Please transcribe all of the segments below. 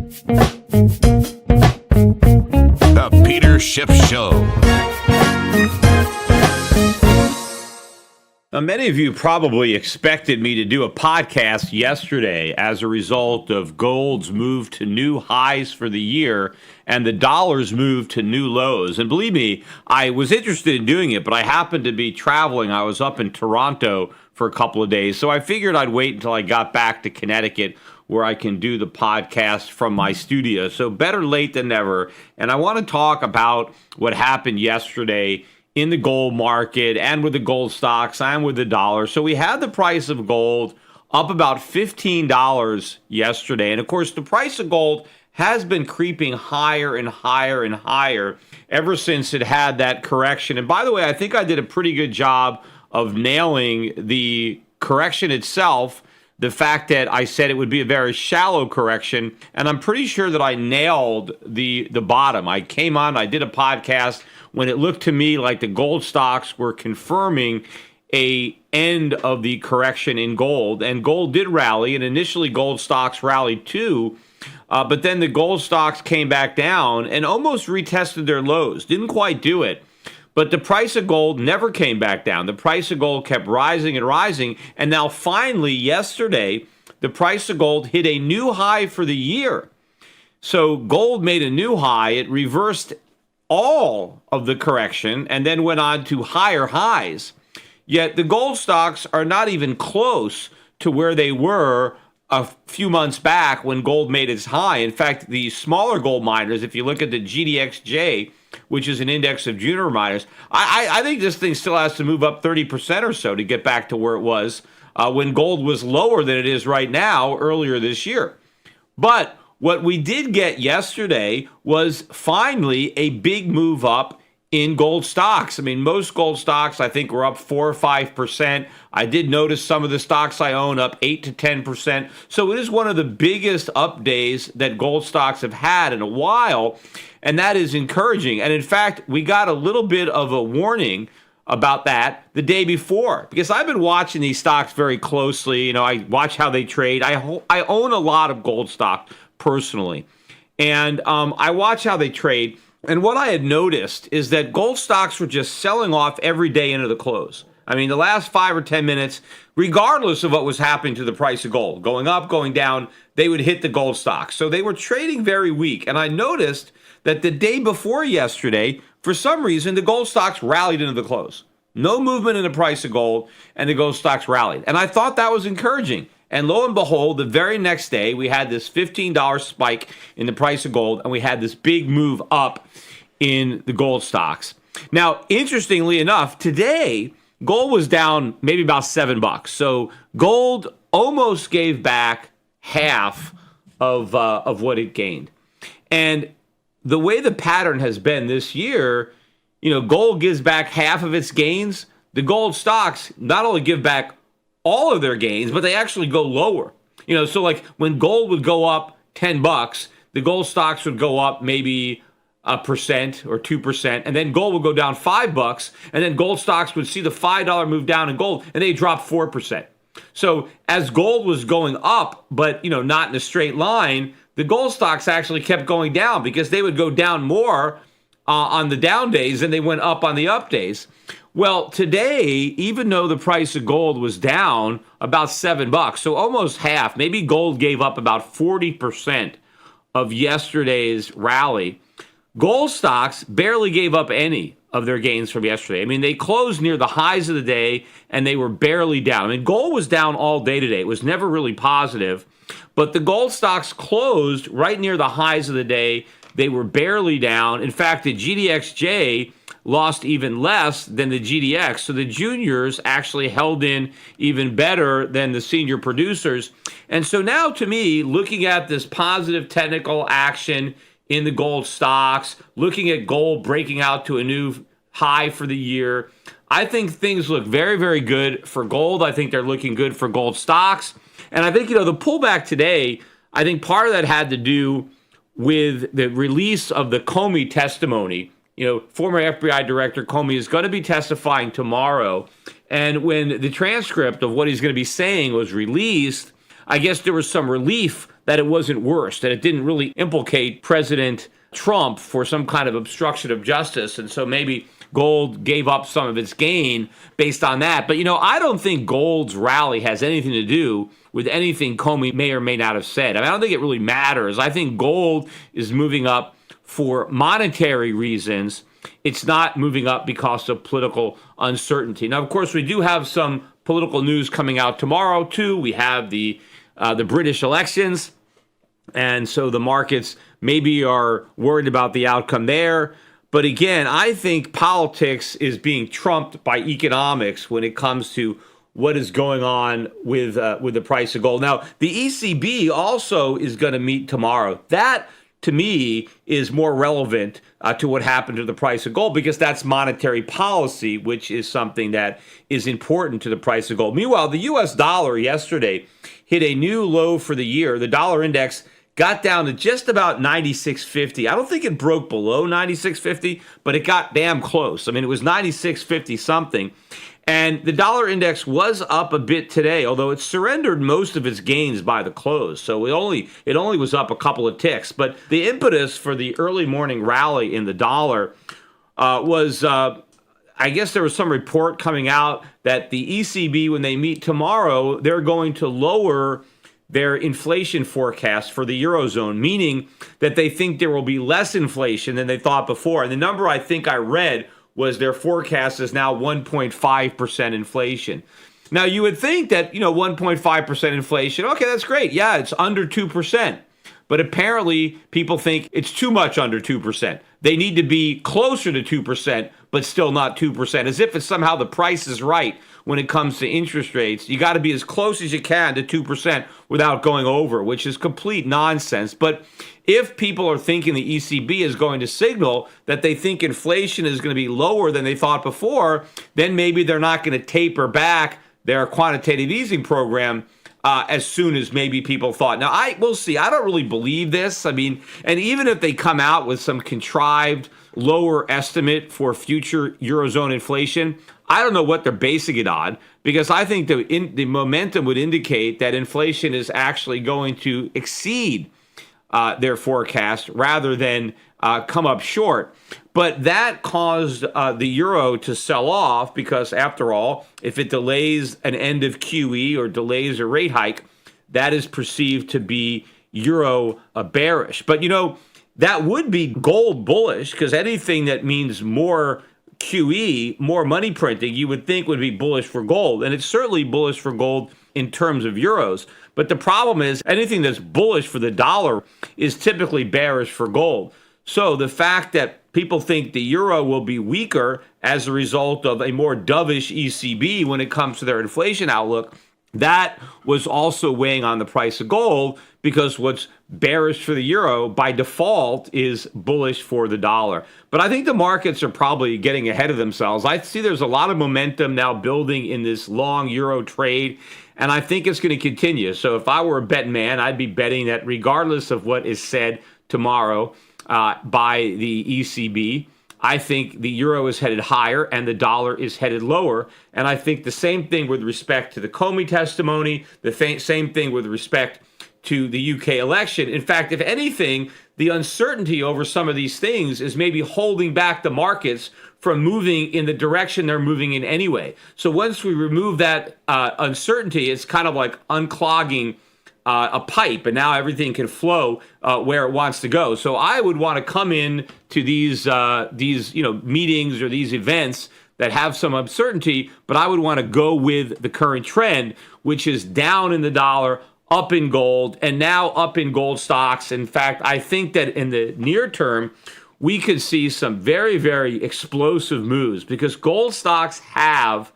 The Peter Schiff Show. Now, many of you probably expected me to do a podcast yesterday as a result of gold's move to new highs for the year and the dollar's move to new lows. And believe me, I was interested in doing it, but I happened to be traveling. I was up in Toronto for a couple of days, so I figured I'd wait until I got back to Connecticut where I can do the podcast from my studio. So better late than never. And I want to talk about what happened yesterday in the gold market and with the gold stocks and with the dollar. So we had the price of gold up about $15 yesterday. And of course, the price of gold has been creeping higher and higher and higher ever since it had that correction. And by the way, I think I did a pretty good job of nailing the correction itself. The fact that I said it would be a very shallow correction, and I'm pretty sure that I nailed the bottom. I came on, I did a podcast when it looked to me like the gold stocks were confirming a end of the correction in gold, and gold did rally, and initially gold stocks rallied too, but then the gold stocks came back down and almost retested their lows. Didn't quite do it. But the price of gold never came back down. The price of gold kept rising and rising. And now finally, yesterday, the price of gold hit a new high for the year. So gold made a new high. It reversed all of the correction and then went on to higher highs. Yet the gold stocks are not even close to where they were a few months back when gold made its high. In fact, the smaller gold miners, if you look at the GDXJ, which is an index of junior miners, I think this thing still has to move up 30% or so to get back to where it was when gold was lower than it is right now earlier this year. But what we did get yesterday was finally a big move up in gold stocks. I mean, most gold stocks, I think, were up 4 or 5%. I did notice some of the stocks I own up 8 to 10%. So it is one of the biggest up days that gold stocks have had in a while, and that is encouraging. And in fact, we got a little bit of a warning about that the day before, because I've been watching these stocks very closely. You know, I watch how they trade. I own a lot of gold stock personally, and I watch how they trade. And what I had noticed is that gold stocks were just selling off every day into the close. I mean, the last 5 or 10 minutes, regardless of what was happening to the price of gold, going up, going down, they would hit the gold stocks. So they were trading very weak. And I noticed that the day before yesterday, for some reason, the gold stocks rallied into the close. No movement in the price of gold, and the gold stocks rallied. And I thought that was encouraging. And lo and behold, the very next day, we had this $15 spike in the price of gold, and we had this big move up in the gold stocks. Now, interestingly enough, today, gold was down maybe about $7. So gold almost gave back half of what it gained. And the way the pattern has been this year, you know, gold gives back half of its gains. The gold stocks not only give back all of their gains, but they actually go lower. You know, so like when gold would go up $10, the gold stocks would go up maybe 1% or 2%, and then gold would go down $5, and then gold stocks would see the $5 move down in gold, and they drop 4%. So as gold was going up, but you know, not in a straight line, the gold stocks actually kept going down because they would go down more on the down days than they went up on the up days. Well, today, even though the price of gold was down about $7, so almost half, maybe gold gave up about 40% of yesterday's rally, gold stocks barely gave up any of their gains from yesterday. I mean, they closed near the highs of the day, and they were barely down. I mean, gold was down all day today. It was never really positive, but the gold stocks closed right near the highs of the day. They were barely down. In fact, the GDXJ lost even less than the GDX. So the juniors actually held in even better than the senior producers. And so now, to me, looking at this positive technical action in the gold stocks, looking at gold breaking out to a new high for the year, I think things look very, very good for gold. I think they're looking good for gold stocks. And I think, you know, the pullback today, I think part of that had to do with the release of the Comey testimony. You know, former FBI Director Comey is going to be testifying tomorrow. And when the transcript of what he's going to be saying was released, I guess there was some relief that it wasn't worse, that it didn't really implicate President Trump for some kind of obstruction of justice. And so maybe gold gave up some of its gain based on that. But, I don't think gold's rally has anything to do with anything Comey may or may not have said. I don't think it really matters. I think gold is moving up for monetary reasons. It's not moving up because of political uncertainty. Now, of course, we do have some political news coming out tomorrow, too. We have the British elections. And so the markets maybe are worried about the outcome there. But again, I think politics is being trumped by economics when it comes to what is going on with the price of gold. Now, the ECB also is going to meet tomorrow. That, to me, is more relevant to what happened to the price of gold, because that's monetary policy, which is something that is important to the price of gold. Meanwhile, the U.S. dollar yesterday hit a new low for the year. The dollar index got down to just about 96.50. I don't think it broke below 96.50, but it got damn close. I mean, it was 96.50 something. And the dollar index was up a bit today, although it surrendered most of its gains by the close. So it only was up a couple of ticks. But the impetus for the early morning rally in the dollar was, I guess there was some report coming out that the ECB, when they meet tomorrow, they're going to lower their inflation forecast for the Eurozone, meaning that they think there will be less inflation than they thought before. And the number I think I read was their forecast is now 1.5% inflation. Now, you would think that, 1.5% inflation, okay, that's great. Yeah, it's under 2%. But apparently, people think it's too much under 2%. They need to be closer to 2%, but still not 2%, as if it's somehow the price is right when it comes to interest rates. You got to be as close as you can to 2% without going over, which is complete nonsense. But if people are thinking the ECB is going to signal that they think inflation is going to be lower than they thought before, then maybe they're not going to taper back their quantitative easing program as soon as maybe people thought. Now, we'll see. I don't really believe this. I mean, and even if they come out with some contrived lower estimate for future Eurozone inflation, I don't know what they're basing it on, because I think the momentum would indicate that inflation is actually going to exceed their forecast rather than come up short. But that caused the euro to sell off because, after all, if it delays an end of QE or delays a rate hike, that is perceived to be euro bearish. But, that would be gold bullish, because anything that means more QE, more money printing, you would think would be bullish for gold. And it's certainly bullish for gold in terms of euros. But the problem is anything that's bullish for the dollar is typically bearish for gold. So the fact that people think the euro will be weaker as a result of a more dovish ECB when it comes to their inflation outlook, that was also weighing on the price of gold, because what's bearish for the euro by default is bullish for the dollar. But I think the markets are probably getting ahead of themselves. I see there's a lot of momentum now building in this long euro trade, and I think it's going to continue. So if I were a betting man, I'd be betting that regardless of what is said tomorrow by the ECB, I think the euro is headed higher and the dollar is headed lower. And I think the same thing with respect to the Comey testimony, the same thing with respect to the UK election. In fact, if anything, the uncertainty over some of these things is maybe holding back the markets from moving in the direction they're moving in anyway. So once we remove that uncertainty, it's kind of like unclogging a pipe, and now everything can flow where it wants to go. So I would want to come in to these meetings or these events that have some uncertainty, but I would want to go with the current trend, which is down in the dollar, up in gold, and now up in gold stocks. In fact, I think that in the near term, we could see some very, very explosive moves, because gold stocks have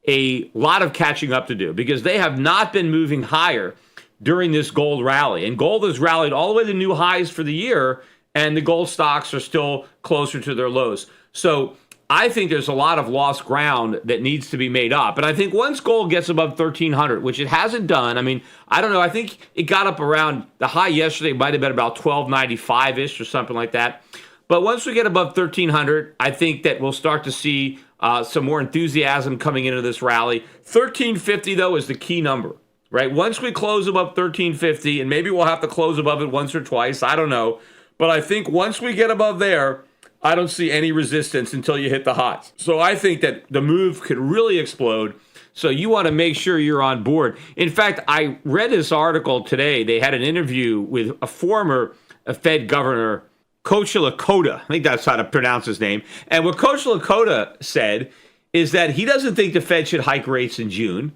a lot of catching up to do, because they have not been moving higher during this gold rally. And gold has rallied all the way to new highs for the year, and the gold stocks are still closer to their lows. So I think there's a lot of lost ground that needs to be made up. And I think once gold gets above 1,300, which it hasn't done, I mean, I don't know, I think it got up around, the high yesterday might have been about 1295-ish or something like that. But once we get above 1,300, I think that we'll start to see some more enthusiasm coming into this rally. 1,350, though, is the key number. right? Once we close above 1350, and maybe we'll have to close above it once or twice, I don't know. But I think once we get above there, I don't see any resistance until you hit the highs. So I think that the move could really explode. So you want to make sure you're on board. In fact, I read this article today. They had an interview with a former Fed governor, Coach Lakota. I think that's how to pronounce his name. And what Coach Lakota said is that he doesn't think the Fed should hike rates in June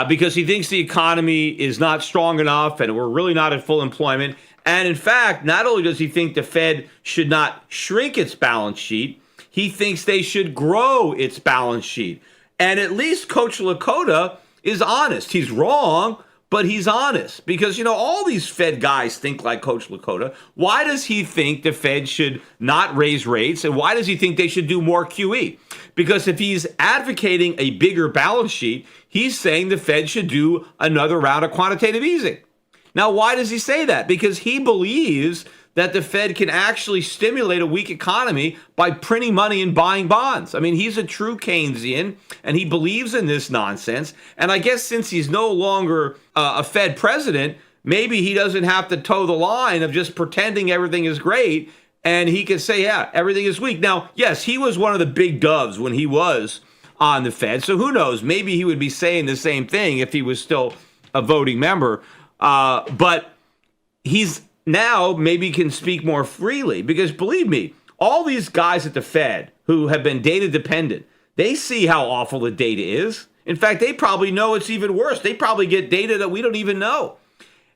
because he thinks the economy is not strong enough and we're really not at full employment. And in fact, not only does he think the Fed should not shrink its balance sheet, he thinks they should grow its balance sheet. And at least Coach Lakota is honest. He's wrong, but he's honest because, all these Fed guys think like Coach Lakota. Why does he think the Fed should not raise rates? And why does he think they should do more QE? Because if he's advocating a bigger balance sheet, he's saying the Fed should do another round of quantitative easing. Now, why does he say that? Because he believes that the Fed can actually stimulate a weak economy by printing money and buying bonds. I mean, he's a true Keynesian, and he believes in this nonsense. And I guess since he's no longer a Fed president, maybe he doesn't have to toe the line of just pretending everything is great, and he can say, yeah, everything is weak. Now, yes, he was one of the big doves when he was on the Fed, so who knows? Maybe he would be saying the same thing if he was still a voting member. But he's now maybe can speak more freely because believe me, all these guys at the Fed who have been data dependent, they see how awful the data is. In fact, they probably know it's even worse. They probably get data that we don't even know.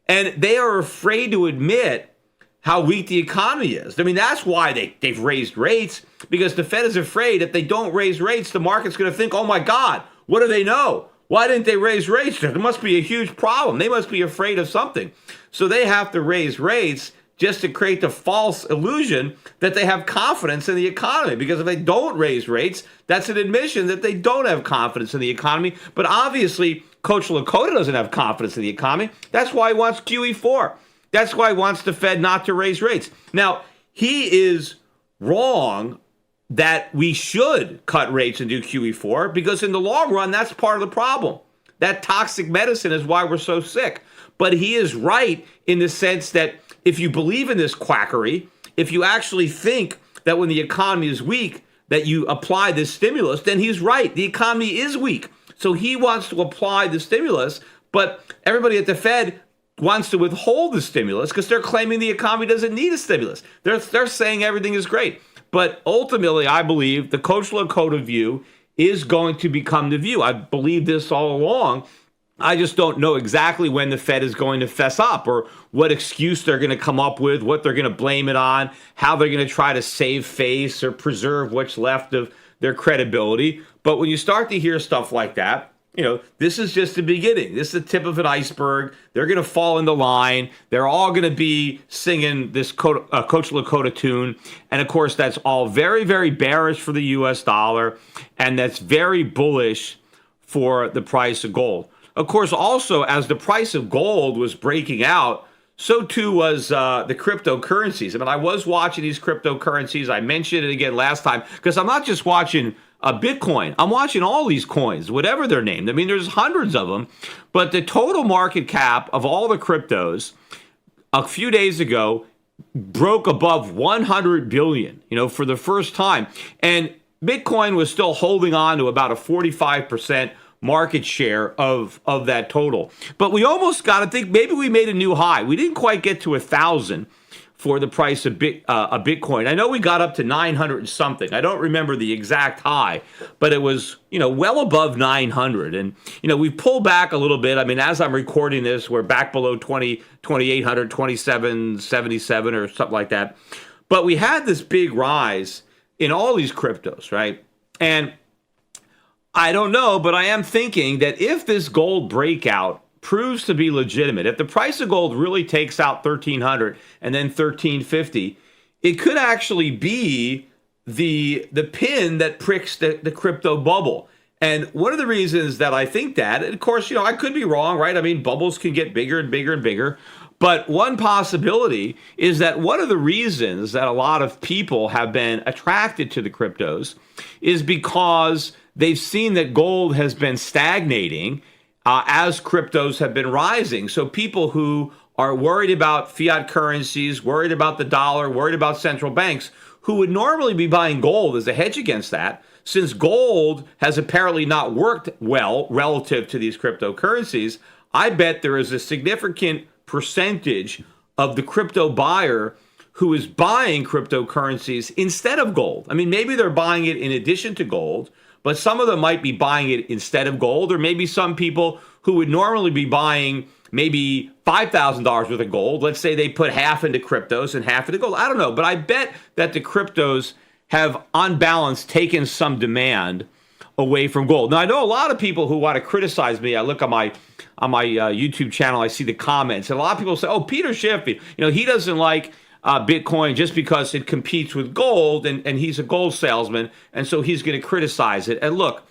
And they are afraid to admit how weak the economy is. I mean, that's why they've raised rates, because the Fed is afraid if they don't raise rates, the market's going to think, oh my God, what do they know? Why didn't they raise rates? There must be a huge problem. They must be afraid of something. So they have to raise rates just to create the false illusion that they have confidence in the economy. Because if they don't raise rates, that's an admission that they don't have confidence in the economy. But obviously, Coach Lakota doesn't have confidence in the economy. That's why he wants QE4. That's why he wants the Fed not to raise rates. Now, he is wrong that we should cut rates and do QE4 because in the long run, that's part of the problem. That toxic medicine is why we're so sick. But he is right in the sense that if you believe in this quackery, if you actually think that when the economy is weak, that you apply this stimulus, then he's right. The economy is weak. So he wants to apply the stimulus, but everybody at the Fed wants to withhold the stimulus because they're claiming the economy doesn't need a stimulus. They're saying everything is great. But ultimately, I believe the Coach Lakota view is going to become the view. I believe this all along. I just don't know exactly when the Fed is going to fess up or what excuse they're going to come up with, what they're going to blame it on, how they're going to try to save face or preserve what's left of their credibility. But when you start to hear stuff like that, this is just the beginning. This is the tip of an iceberg. They're going to fall into line. They're all going to be singing this Coach Lakota tune. And of course, that's all very, very bearish for the US dollar. And that's very bullish for the price of gold. Of course, also, as the price of gold was breaking out, so too was the cryptocurrencies. I mean, I was watching these cryptocurrencies. I mentioned it again last time because I'm not just watching Bitcoin. I'm watching all these coins, whatever they're named. I mean, there's hundreds of them. But the total market cap of all the cryptos a few days ago broke above 100 billion, for the first time. And Bitcoin was still holding on to about a 45% market share of that total. But we almost got to think maybe we made a new high. We didn't quite get to 1,000 for the price of Bitcoin. I know we got up to 900 and something. I don't remember the exact high, but it was, well above 900. And, we've pulled back a little bit. I mean, as I'm recording this, we're back below 2,800, 2,777 or something like that. But we had this big rise in all these cryptos, right? And I don't know, but I am thinking that if this gold breakout proves to be legitimate, if the price of gold really takes out 1,300 and then 1,350, it could actually be the pin that pricks the crypto bubble. And one of the reasons that I think that, and of course, I could be wrong, right? I mean, bubbles can get bigger and bigger and bigger. But one possibility is that one of the reasons that a lot of people have been attracted to the cryptos is because they've seen that gold has been stagnating as cryptos have been rising. So people who are worried about fiat currencies, worried about the dollar, worried about central banks, who would normally be buying gold as a hedge against that, since gold has apparently not worked well relative to these cryptocurrencies, I bet there is a significant percentage of the crypto buyer who is buying cryptocurrencies instead of gold. I mean, maybe they're buying it in addition to gold, but some of them might be buying it instead of gold, or maybe some people who would normally be buying maybe $5,000 worth of gold, let's say they put half into cryptos and half into gold. I don't know, but I bet that the cryptos have, on balance, taken some demand away from gold. Now, I know a lot of people who want to criticize me. I look on my YouTube channel, I see the comments, and a lot of people say, "Oh, Peter Schiff, he doesn't like Bitcoin just because it competes with gold, and he's a gold salesman, and so he's going to criticize it." And look,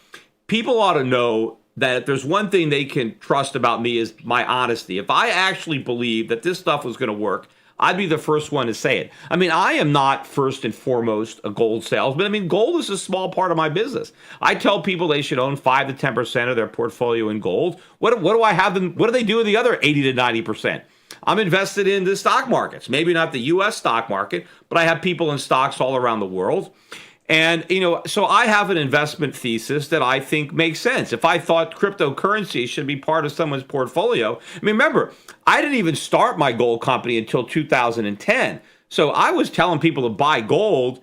people ought to know that if there's one thing they can trust about me is my honesty. If I actually believe that this stuff was going to work, I'd be the first one to say it. I mean, I am not first and foremost a gold salesman. I mean, gold is a small part of my business. I tell people they should own 5 to 10% of their portfolio in gold. What do I have them? What do they do with the other 80 to 90%? I'm invested in the stock markets, maybe not the U.S. stock market, but I have people in stocks all around the world. And, so I have an investment thesis that I think makes sense. If I thought cryptocurrency should be part of someone's portfolio, I mean, remember, I didn't even start my gold company until 2010. So I was telling people to buy gold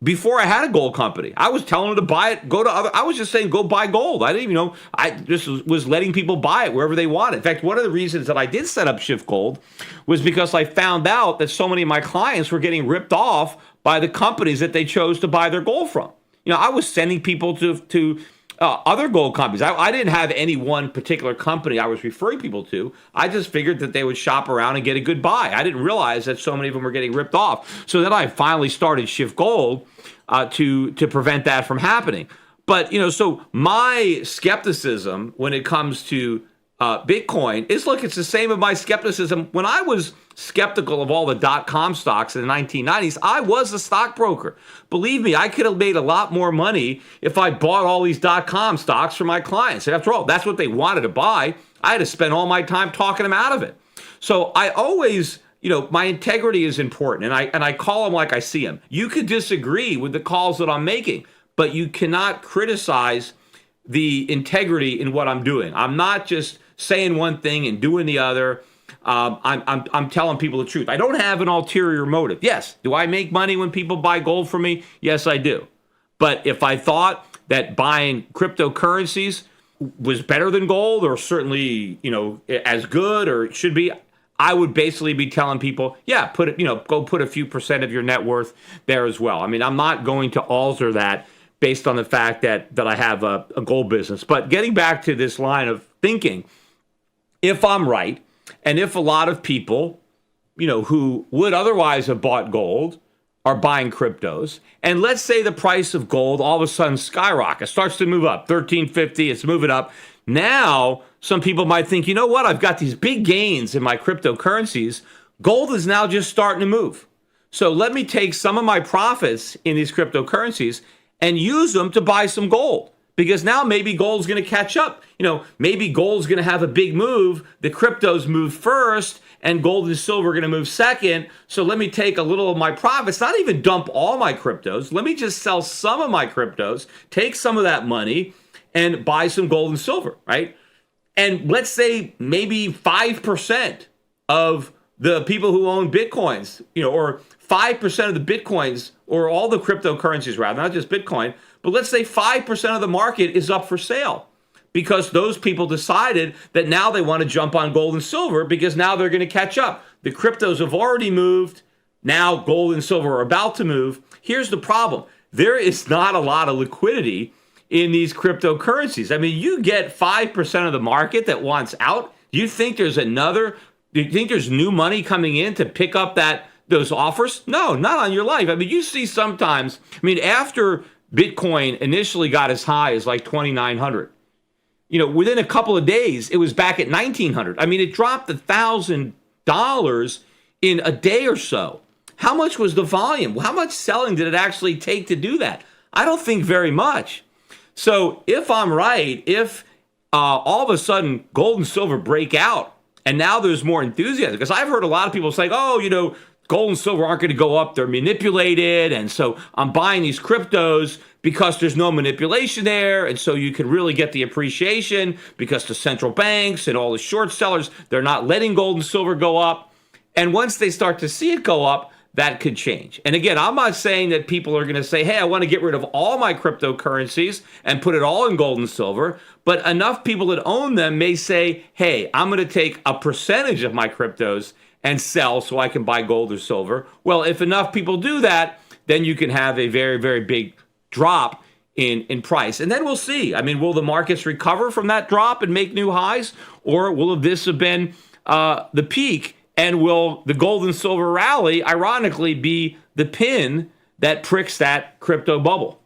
before I had a gold company. I was telling them to buy it, I was just saying, go buy gold. I didn't even know, I just was letting people buy it wherever they wanted. In fact, one of the reasons that I did set up Shift Gold was because I found out that so many of my clients were getting ripped off by the companies that they chose to buy their gold from. I was sending people to other gold companies. I didn't have any one particular company I was referring people to. I just figured that they would shop around and get a good buy. I didn't realize that so many of them were getting ripped off. So then I finally started Shift Gold to prevent that from happening. But, so my skepticism when it comes to Bitcoin is, look, it's the same with my skepticism. When I was skeptical of all the dot-com stocks in the 1990s, I was a stockbroker. Believe me, I could have made a lot more money if I bought all these dot-com stocks for my clients. And after all, that's what they wanted to buy. I had to spend all my time talking them out of it. So I always, my integrity is important, and I call them like I see them. You could disagree with the calls that I'm making, but you cannot criticize the integrity in what I'm doing. I'm not just saying one thing and doing the other. I'm telling people the truth. I don't have an ulterior motive. Yes, do I make money when people buy gold from me? Yes, I do. But if I thought that buying cryptocurrencies was better than gold, or certainly, as good, or it should be, I would basically be telling people, yeah, go put a few percent of your net worth there as well. I mean, I'm not going to alter that based on the fact that I have a gold business. But getting back to this line of thinking, if I'm right, and if a lot of people, who would otherwise have bought gold are buying cryptos, and let's say the price of gold all of a sudden skyrockets, starts to move up, 1350, it's moving up. Now, some people might think, you know what, I've got these big gains in my cryptocurrencies. Gold is now just starting to move. So let me take some of my profits in these cryptocurrencies and use them to buy some gold. Because now maybe gold's going to catch up. Maybe gold's going to have a big move. The cryptos move first, and gold and silver are going to move second. So let me take a little of my profits, not even dump all my cryptos. Let me just sell some of my cryptos, take some of that money, and buy some gold and silver, right? And let's say maybe 5% of the people who own Bitcoins, or 5% of the Bitcoins, or all the cryptocurrencies rather, not just Bitcoin, but let's say 5% of the market is up for sale because those people decided that now they want to jump on gold and silver because now they're going to catch up. The cryptos have already moved. Now gold and silver are about to move. Here's the problem. There is not a lot of liquidity in these cryptocurrencies. I mean, you get 5% of the market that wants out. Do you think there's new money coming in to pick up those offers? No, not on your life. I mean, you see sometimes, after Bitcoin initially got as high as like 2,900. Within a couple of days, it was back at 1,900. I mean, it dropped $1,000 in a day or so. How much was the volume? How much selling did it actually take to do that? I don't think very much. So if I'm right, if all of a sudden gold and silver break out. And now there's more enthusiasm because I've heard a lot of people saying, oh, gold and silver aren't going to go up. They're manipulated. And so I'm buying these cryptos because there's no manipulation there. And so you can really get the appreciation because the central banks and all the short sellers, they're not letting gold and silver go up. And once they start to see it go up, that could change. And again, I'm not saying that people are going to say, hey, I want to get rid of all my cryptocurrencies and put it all in gold and silver. But enough people that own them may say, hey, I'm going to take a percentage of my cryptos and sell so I can buy gold or silver. Well, if enough people do that, then you can have a very, very big drop in price. And then we'll see. I mean, will the markets recover from that drop and make new highs? Or will this have been the peak? And will the gold and silver rally, ironically, be the pin that pricks that crypto bubble?